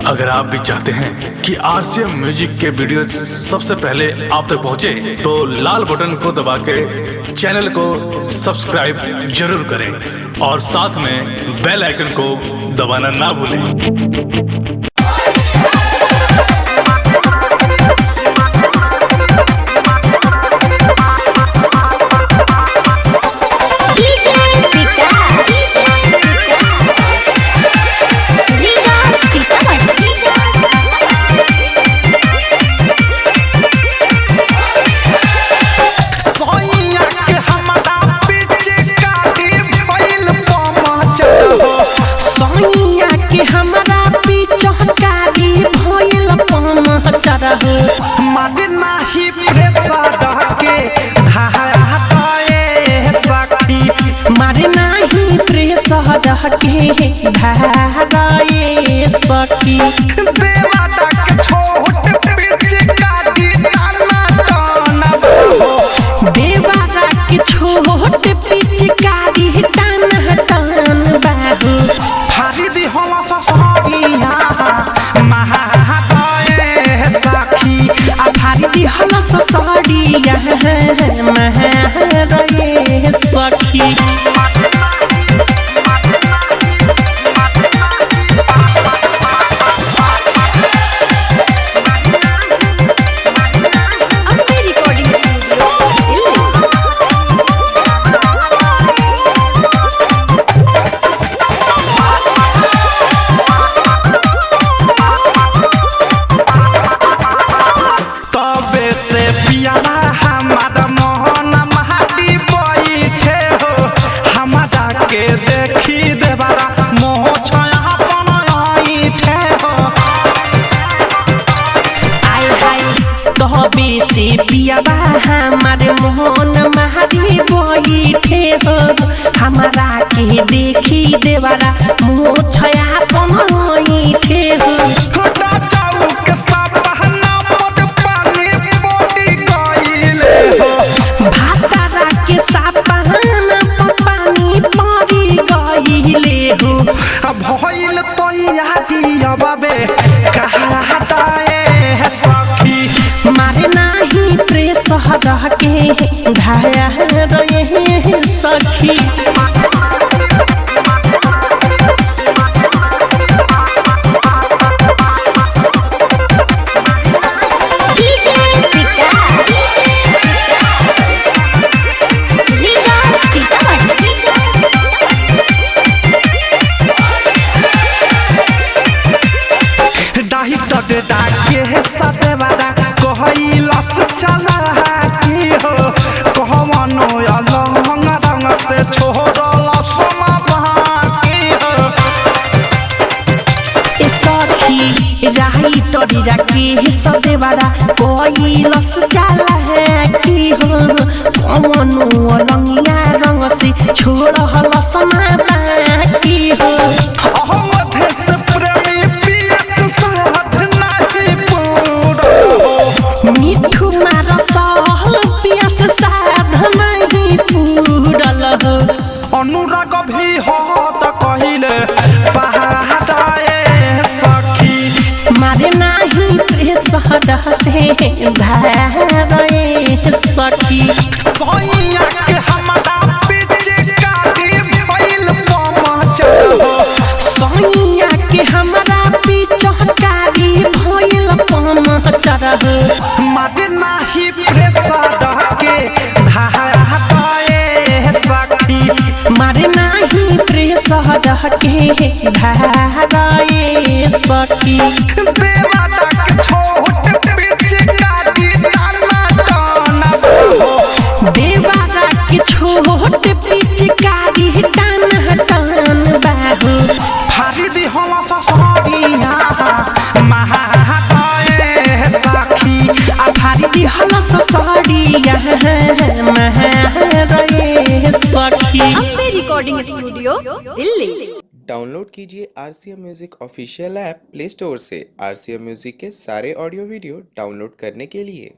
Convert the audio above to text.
अगर आप भी चाहते हैं कि आरसीएम म्यूजिक के वीडियो सबसे पहले आप तक पहुंचे, तो लाल बटन को दबा के चैनल को सब्सक्राइब जरूर करें और साथ में बेल आइकन को दबाना ना भूलें। मारे नाही प्रेशर के धाए सखी, मारे नाही प्रेशर के धाए सखी। देवाटा के छोट पिचकारी ताना ताना, देवाटा के छोट पिचकारी ताना ताना बाहु। फारी दी होला ससुरिया आधारी हल ससुरिया महरे सखी। से पियाबा हमारे मोहन मारी बैठे हो, हमारा के देखी देवारा मुँह छया बनैठे हो। भातारा के सापहना पानी पड़ी गईले हो। भइल तो यादिया बाबे कहा हटाए सखी, मारे नाही प्रेशर के धाया रहे सखी। डाके सदेवादा कहलस चला की हो, कहमनो अलंग रंग से छोड़ल सोना बाकी हो। ए सखी राही तोरी राके सदेवादा कहलस चला की हो, कहमनो अलंग रंग से छोड़ल सोना बाकी हो। मिठू मारा सहल पियास साध नहीं पूरल हो। अनुराग भी हो तो कहिले पहाड़े सखी, मारे नाही प्रेशर से धारे सखी। सोइया के हमारा पिचकारी भइल पमचल हो, सोइया के हमारा पिचकारी भइल पमचल हो। मारे नाही प्रेशर के धाए सखी, मारे नाही प्रेशर के धाए सखी। देवाटा के छोट पिचकारी ताना ताना, देवाटा के छोट पिचकारी ताना ताना बाहु। फारी दी होला ससुरिया आधारी हल ससुरिया महरे सखी। Ambe recording studio Delhi. Download कीजिए RCM music official app Play Store से। आरसीएम म्यूजिक के सारे ऑडियो वीडियो डाउनलोड करने के लिए